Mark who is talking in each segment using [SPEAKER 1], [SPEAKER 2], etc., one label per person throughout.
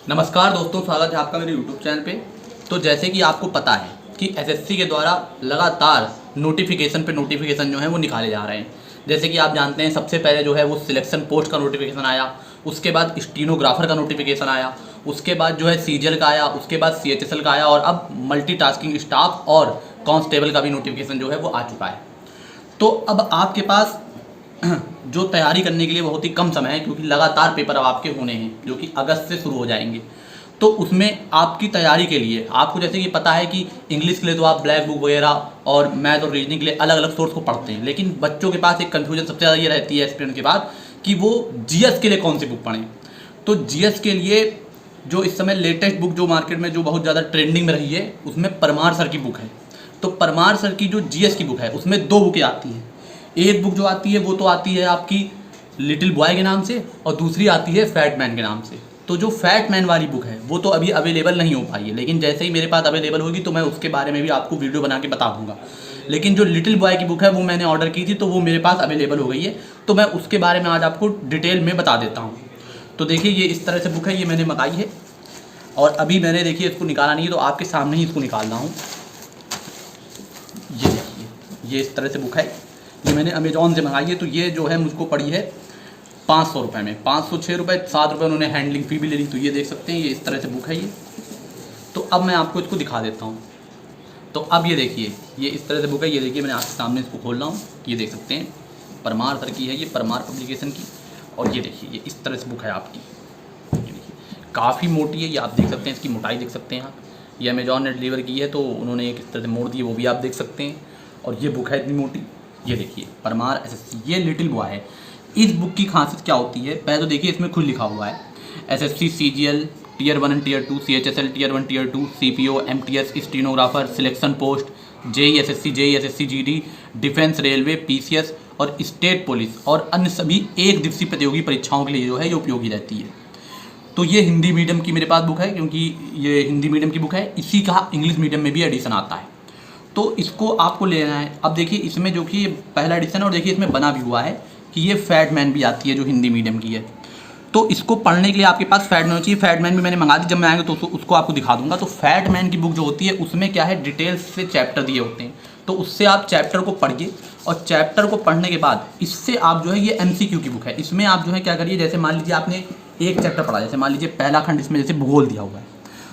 [SPEAKER 1] नमस्कार दोस्तों, स्वागत है आपका मेरे YouTube चैनल पे। तो जैसे कि आपको पता है कि एसएससी के द्वारा लगातार नोटिफिकेशन पे नोटिफिकेशन जो है वो निकाले जा रहे हैं। जैसे कि आप जानते हैं, सबसे पहले जो है वो सिलेक्शन पोस्ट का नोटिफिकेशन आया, उसके बाद स्टीनोग्राफर का नोटिफिकेशन आया, उसके बाद जो है सीजीएल का आया, उसके बाद सीएचएसएल का आया और अब मल्टीटास्किंग स्टाफ और कांस्टेबल का भी नोटिफिकेशन जो है वो आ चुका है। तो अब आपके पास जो तैयारी करने के लिए बहुत ही कम समय है, क्योंकि लगातार पेपर अब आपके होने हैं जो कि अगस्त से शुरू हो जाएंगे। तो उसमें आपकी तैयारी के लिए आपको जैसे कि पता है कि इंग्लिश के लिए तो आप ब्लैक बुक वगैरह और मैथ और रीजनिंग के लिए अलग अलग सोर्स को पढ़ते हैं, लेकिन बच्चों के पास एक कन्फ्यूजन सबसे ज़्यादा ये रहती है एस्पिरेंट के बाद कि वो जीएस के लिए कौन सी बुक पढ़ें। तो जीएस के लिए जो इस समय लेटेस्ट बुक जो मार्केट में जो बहुत ज़्यादा ट्रेंडिंग में रही है, उसमें परमार सर की बुक है। तो परमार सर की जो जीएस की बुक है उसमें दो बुकें आती हैं। एक बुक जो आती है वो तो आती है आपकी लिटिल बॉय के नाम से और दूसरी आती है फैट मैन के नाम से। तो जो फैट मैन वाली बुक है वो तो अभी अवेलेबल नहीं हो पाई है, लेकिन जैसे ही मेरे पास अवेलेबल होगी तो मैं उसके बारे में भी आपको वीडियो बना के बता दूंगा। लेकिन जो लिटिल बॉय की बुक है वो मैंने ऑर्डर की थी, तो वो मेरे पास अवेलेबल हो गई है, तो मैं उसके बारे में आज आपको डिटेल में बता देता हूँ। तो देखिए, ये इस तरह से बुक है, ये मैंने मंगाई है और अभी मैंने देखिए इसको निकाला नहीं है, तो आपके सामने ही इसको निकाल रहा हूँ। ये देखिए, ये इस तरह से बुक है, ये मैंने अमेजॉन से मंगाई है। तो ये जो है मुझको पड़ी है 500 रुपये में, 506 रुपये, 7 रुपये उन्होंने हैंडलिंग फ़ी भी ले ली। तो ये देख सकते हैं, ये इस तरह से बुक है ये। तो अब मैं आपको इसको दिखा देता हूँ। तो अब ये देखिए, ये इस तरह से बुक है, ये देखिए मैंने आपके सामने इसको खोल रहा हूँ। ये देख सकते हैं, परमार सर की है ये, परमार पब्लिकेशन की। और ये देखिए, ये इस तरह से बुक है आपकी। ये देखिए, काफ़ी मोटी है, ये आप देख सकते हैं, इसकी मोटाई देख सकते हैं आप। ये अमेजॉन ने डिलीवर की है, तो उन्होंने एक इस तरह से मोड़ दी है, वो भी आप देख सकते हैं। और ये बुक है इतनी मोटी, ये देखिए, परमार एसएससी, ये लिटिल बॉय है। इस बुक की खासियत क्या होती है, पहले तो देखिए इसमें खुद लिखा हुआ है SSC CGL tier 1 and tier 2, CHSL tier 1 tier 2, CPO, MTS, stenographer, selection post, JE SSC GD, defence, railway, PCS और स्टेट पुलिस और अन्य सभी एक दिवसीय प्रतियोगी परीक्षाओं के लिए जो है ये उपयोगी रहती है। तो ये हिंदी मीडियम की मेरे पास बुक है, क्योंकि ये हिंदी मीडियम की बुक है। इसी का इंग्लिश मीडियम में भी एडिशन आता है, तो इसको आपको लेना है। अब देखिए, इसमें जो कि पहला एडिशन है और देखिए इसमें बना भी हुआ है कि ये फैट मैन भी आती है जो हिंदी मीडियम की है। तो इसको पढ़ने के लिए आपके पास फैट मैन होनी चाहिए। फैट मैन भी मैंने मंगा दी, जब मैं आएंगे तो उसको आपको दिखा दूंगा। तो फैट मैन की बुक जो होती है उसमें क्या है, डिटेल्स से चैप्टर दिए होते हैं, तो उससे आप चैप्टर को पढ़िए और चैप्टर को पढ़ने के बाद इससे आप जो है, ये एमसीक्यू की बुक है, इसमें आप जो है क्या करिए, जैसे मान लीजिए आपने एक चैप्टर पढ़ा, जैसे मान लीजिए पहला खंड इसमें जैसे भूगोल दिया हुआ है,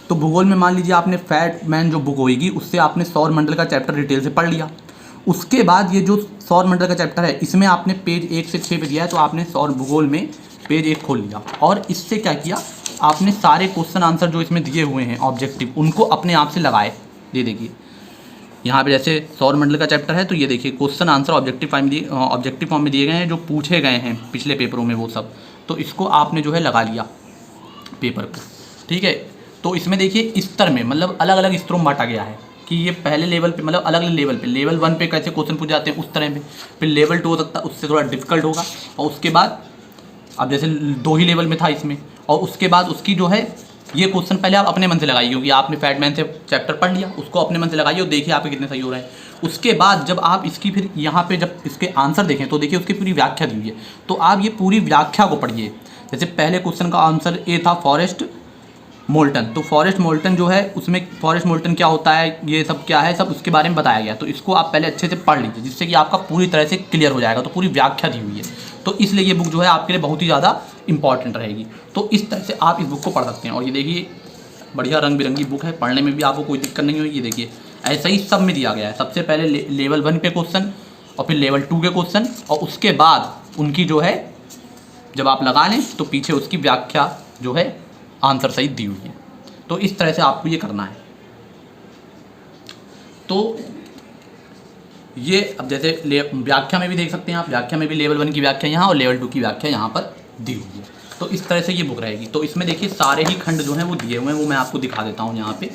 [SPEAKER 1] तो भूगोल में मान लीजिए आपने फैट मैन जो बुक होगी उससे आपने सौर मंडल का चैप्टर डिटेल से पढ़ लिया। उसके बाद ये जो सौर मंडल का चैप्टर है इसमें आपने पेज 1 से 6 पे दिया है, तो आपने सौर भूगोल में पेज 1 खोल लिया और इससे क्या किया, आपने सारे क्वेश्चन आंसर जो इसमें दिए हुए हैं ऑब्जेक्टिव, उनको अपने आप से लगाए। ये देखिए, यहाँ पे जैसे सौर मंडल का चैप्टर है, तो ये देखिए क्वेश्चन आंसर ऑब्जेक्टिव फॉर्म में दिए गए हैं, जो पूछे गए हैं पिछले पेपरों में वो सब। तो इसको आपने जो है लगा लिया पेपर को, ठीक है। तो इसमें देखिए स्तर में, मतलब अलग अलग स्तरों में बांटा गया है कि ये पहले लेवल पे, मतलब अलग अलग लेवल पे, लेवल 1 पे कैसे क्वेश्चन पूछ जाते हैं उस तरह पे, फिर लेवल 2 हो सकता है उससे थोड़ा डिफिकल्ट होगा, और उसके बाद अब जैसे 2 ही लेवल में था इसमें, और उसके बाद उसकी जो है ये क्वेश्चन पहले आप अपने मन से लगाइए, क्योंकि आपने फैट मैन से चैप्टर पढ़ लिया, उसको अपने मन से लगाइए और देखिए आपके कितने सही हो रहे हैं। उसके बाद जब आप इसकी फिर यहाँ पे जब इसके आंसर देखें तो देखिए उसकी पूरी व्याख्या दी हुई है, तो आप ये पूरी व्याख्या को पढ़िए। जैसे पहले क्वेश्चन का आंसर ए था फॉरेस्ट मोल्टन, तो फॉरेस्ट मोल्टन जो है उसमें फॉरेस्ट मोल्टन क्या होता है, ये सब क्या है, सब उसके बारे में बताया गया। तो इसको आप पहले अच्छे से पढ़ लीजिए, जिससे कि आपका पूरी तरह से क्लियर हो जाएगा। तो पूरी व्याख्या दी हुई है, तो इसलिए ये बुक जो है आपके लिए बहुत ही ज़्यादा इंपॉर्टेंट रहेगी। तो इस तरह से आप इस बुक को पढ़ सकते हैं। और ये देखिए, बढ़िया रंग बिरंगी बुक है, पढ़ने में भी आपको कोई दिक्कत नहीं होगी। ये देखिए, ऐसा ही सब में दिया गया है, सबसे पहले लेवल 1 के क्वेश्चन और फिर लेवल 2 के क्वेश्चन, और उसके बाद उनकी जो है जब आप लगा लें तो पीछे उसकी व्याख्या जो है आंसर सहित दी हुई है। तो इस तरह से आपको ये करना है। तो ये अब जैसे व्याख्या में भी देख सकते हैं आप, व्याख्या में भी लेवल 1 की व्याख्या यहाँ और लेवल 2 की व्याख्या यहाँ पर दी हुई है। तो इस तरह से ये बुक रहेगी। तो इसमें देखिए सारे ही खंड जो हैं वो दिए हुए हैं, वो मैं आपको दिखा देता हूँ यहाँ पे।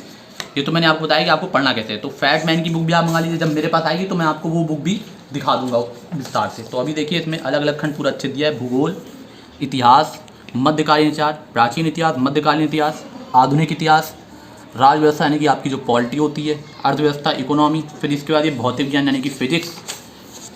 [SPEAKER 1] ये तो मैंने आपको बताया कि आपको पढ़ना कैसे है। तो फैट मैन की बुक भी आप मंगा लीजिए, जब मेरे पास आएगी तो मैं आपको वो बुक भी दिखा दूंगा विस्तार से। तो अभी देखिए इसमें अलग अलग खंड पूरा अच्छे दिया है, भूगोल, इतिहास, मध्यकालीन इतिहास, प्राचीन इतिहास, मध्यकालीन इतिहास, आधुनिक इतिहास, राज व्यवस्था यानी कि आपकी जो पॉलिटी होती है, अर्थव्यवस्था, इकोनॉमी, फिर इसके बाद ये भौतिक विज्ञान यानी कि फिजिक्स,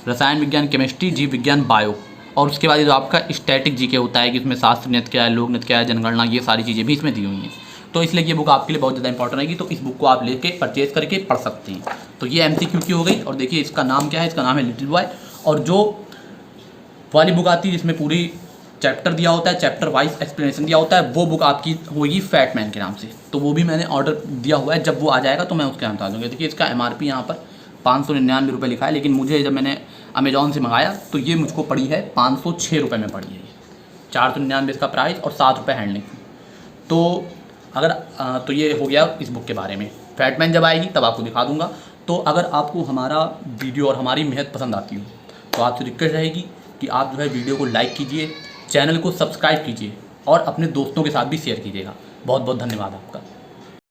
[SPEAKER 1] रसायन विज्ञान, केमिस्ट्री, जीव विज्ञान, बायो, और उसके बाद ये जो आपका स्टैटिक जीके होता है कि इसमें शास्त्र नृत्य क्या है, लोक नृत्य क्या है, जनगणना, ये सारी चीज़ें भी इसमें दी हुई हैं। तो इसलिए ये बुक आपके लिए बहुत ज़्यादा इंपॉर्टेंट रहेगी, तो इस बुक को आप लेके परचेज करके पढ़ सकते हैं। तो ये MCQ की हो गई। और देखिए इसका नाम क्या है, इसका नाम है लिटिल बॉय। और जो वाली बुक आती है जिसमें पूरी चैप्टर दिया होता है, चैप्टर वाइज एक्सप्लेनेशन दिया होता है, वो बुक आपकी होगी फैट मैन के नाम से। तो वो भी मैंने ऑर्डर दिया हुआ है, जब वो आ जाएगा तो मैं उसके नाम बता दूँगा। देखिए इसका MRP यहाँ पर 599 रुपये लिखा है, लेकिन मुझे जब मैंने अमेजॉन से मंगाया तो ये मुझको पड़ी है 506 रुपये में पड़ी है। 499 इसका प्राइस और 7 रुपये हैंडलिंग। तो अगर तो ये हो गया इस बुक के बारे में। फैटमैन जब आएगी तब आपको दिखा दूंगा। तो अगर आपको हमारा वीडियो और हमारी मेहनत पसंद आती हो तो आपसे रिक्वेस्ट रहेगी कि आप जो है वीडियो को लाइक कीजिए, चैनल को सब्सक्राइब कीजिए और अपने दोस्तों के साथ भी शेयर कीजिएगा। बहुत बहुत धन्यवाद आपका।